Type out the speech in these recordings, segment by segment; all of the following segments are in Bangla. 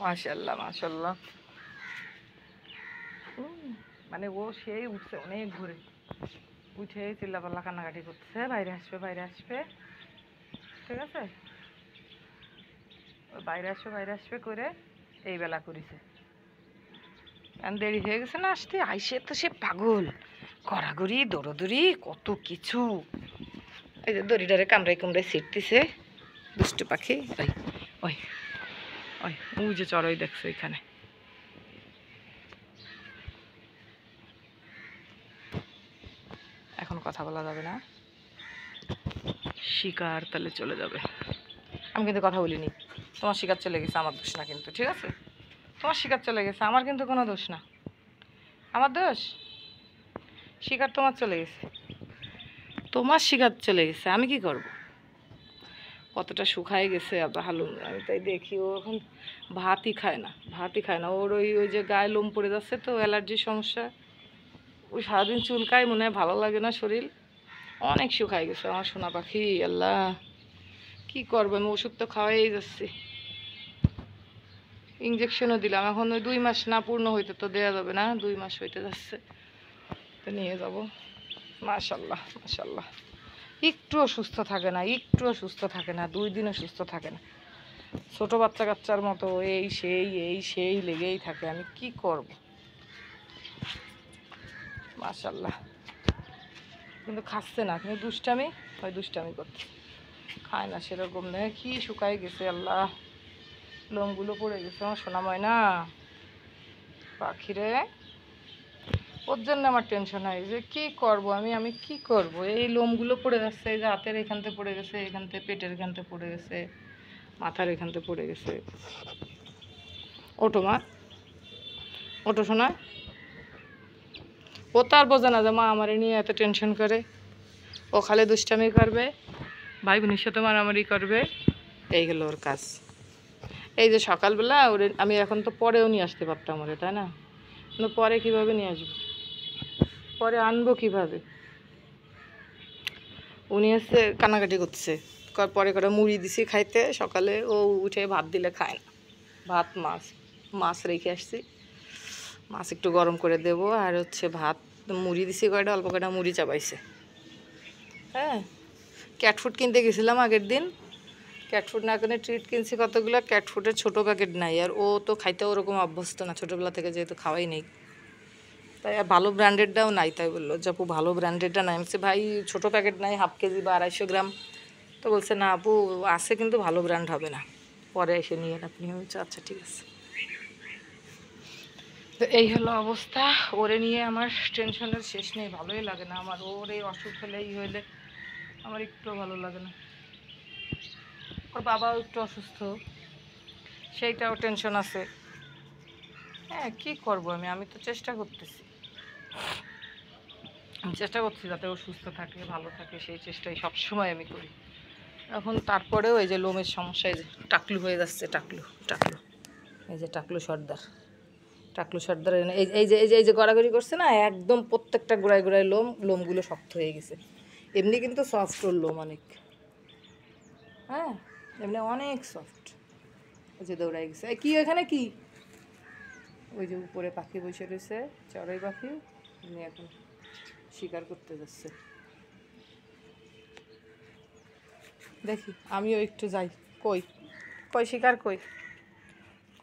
মাশাআল্লাহ মাশাআল্লাহ। মানে ও সেই উঠছে অনেক ঘুরে, উঠে চিল্লাপাল্লা কান্নাকাটি করছে, বাইরে আসবে বাইরে আসবে, ঠিক আছে, বাইরে আসবে বাইরে আসবে করে এই বেলা করেছে। কারণ দেরি হয়ে গেছে না আসতে, আইসে তো সে পাগল, গড়াগড়ি দৌড়োদৌড়ি কত কিছু। এই যে দড়িটারে কামড়াই কামড়াই ছিটতেছে দুষ্টু পাখি। ওই ওই ওই ওই যে চড়াই দেখছো এখানে। এখন কথা বলা যাবে না, শিকার তাহলে চলে যাবে। আমি কিন্তু কথা বলিনি, তোমার শিকার চলে গেছে, আমার দোষ না কিন্তু, ঠিক আছে? তোমার শিকার চলে গেছে, আমার কিন্তু কোনো দোষ না, আমার দোষ? শিকার তোমার চলে গেছে, তোমার শিকার চলে গেছে, আমি কি করব? কতটা শুকায় গেছে ভালো, আমি তাই দেখি ও এখন ভাতই খায় না, ভাতই খায় না। ওর ওই ওই যে গায়ে লোম পড়ে যাচ্ছে তো, অ্যালার্জির সমস্যা, ওই সারাদিন চুলকায়, মনে হয় ভালো লাগে না শরীর, অনেক শুকায় গেছে আমার সোনা পাখি। আল্লাহ কি করবো, আমি ওষুধ তো খাওয়াই যাচ্ছি, ইঞ্জেকশনও দিলাম, এখন ওই 2 মাস না পূর্ণ হইতে তো দেওয়া যাবে না, 2 মাস হইতে যাচ্ছে, তো নিয়ে যাব। মাশাল্লাহ মাশাল্লাহ, একটুও সুস্থ থাকে না, একটুও সুস্থ থাকে না, 2 দিনও সুস্থ থাকে না, ছোট বাচ্চা কাচ্চার মতো এই সেই লেগেই থাকে, আমি কি করব? মাশাল্লাহ, কিন্তু খাচ্ছে না, কিন্তু দুষ্টামি, ওই দুষ্টামি করছে, খায় না সেরকম নেই, কি শুকায় গেছে আল্লাহ, লোমগুলো পড়ে গেছে আমার সোনা ময়না পাখিরে। ওর জন্য আমার টেনশন হয় যে কী করবো আমি কি করব, এই লোমগুলো পড়ে যাচ্ছে, এই যে হাতের এখান থেকে পড়ে গেছে, এখান থেকে পেটের এখান থেকে পড়ে গেছে, মাথার এখান থেকে পড়ে গেছে। ওটো মা, ওটো শোনা, ও তো আর বোঝে না যে মা আমারে নিয়ে এত টেনশন করে, ও খালি দুষ্টামি করবে, ভাই বোনের সাথে মারামারি করবে, এই গেল ওর কাজ। এই যে সকালবেলা ওরে আমি এখন তো পরেও নিয়ে আসতে পারতাম ওরে, তাই না? কিন্তু পরে কীভাবে নিয়ে আসবো, পরে আনবো কীভাবে? উনি হচ্ছে কান্নাকাটি করছে, পরে করে মুড়ি দিছি খাইতে, সকালে ও উঠে ভাত দিলে খায় না, ভাত মাছ, মাছ রেখে আসছি, মাছ একটু গরম করে দেবো, আর হচ্ছে ভাত মুড়ি দিছি কয়টা, অল্প কয়টা মুড়ি চাবাইছে। হ্যাঁ, ক্যাট ফুড কিনতে গেছিলাম আগের দিন, ক্যাট ফুড না কিনে ট্রিট কিনছি কতগুলো, ক্যাট ফুডের ছোটো প্যাকেট নাই, আর ও তো খাইতে ওরকম অভ্যস্ত না, ছোটোবেলা থেকে যেহেতু খাওয়াই নেই, তাই আর ভালো ব্র্যান্ডেডটাও নাই, তাই বললো যে আপু ভালো ব্র্যান্ডেডটা নাই, আমি বলছি ভাই ছোটো প্যাকেট নাই, হাফ কেজি বা 250 গ্রাম, তো বলছে না আপু আছে কিন্তু ভালো ব্র্যান্ড হবে না, পরে এসে নিয়ে আপনি। হচ্ছে আচ্ছা ঠিক আছে। তো এই হলো অবস্থা, ওরে নিয়ে আমার টেনশনের শেষ নেই, ভালোই লাগে না আমার, ওর এই অসুখ হলে ই হইলে আমার একটু ভালো লাগে না। ওর বাবাও একটু অসুস্থ, সেইটাও টেনশন আছে। হ্যাঁ কী করবো আমি তো চেষ্টা করতেছি, আমি চেষ্টা করছি যাতে ও সুস্থ থাকে ভালো থাকে, সেই চেষ্টাই সবসময় আমি করি। এখন তারপরেও এই যে লোমের সমস্যা, এই যে টাকলু হয়ে যাচ্ছে, টাকলু টাকলু, এই যে টাকলু সর্দার, টাকলু সর্দার, এই যে গড়াগড়ি করছে না, একদম প্রত্যেকটা গোড়ায় গোড়ায় লোমগুলো শক্ত হয়ে গেছে, এমনি কিন্তু সফট ওর লোম অনেক, হ্যাঁ এমনি অনেক সফট। ওই যে দৌড়াই গেছে, কি এখানে কি, ওই যে উপরে পাখি বসে রয়েছে, চড়াই পাখি, উনি এখন শিকার করতে যাচ্ছে, দেখি আমিও একটু যাই। কই কই শিকার কই,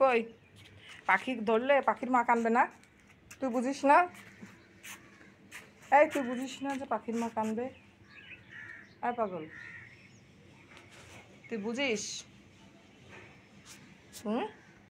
কই পাখি ধরলে পাখির মা কানবে না, তুই বুঝিস না, এই তুই বুঝিস না যে পাখির মা কানবে, আয় পাগল, তুই বুঝিস? হুম।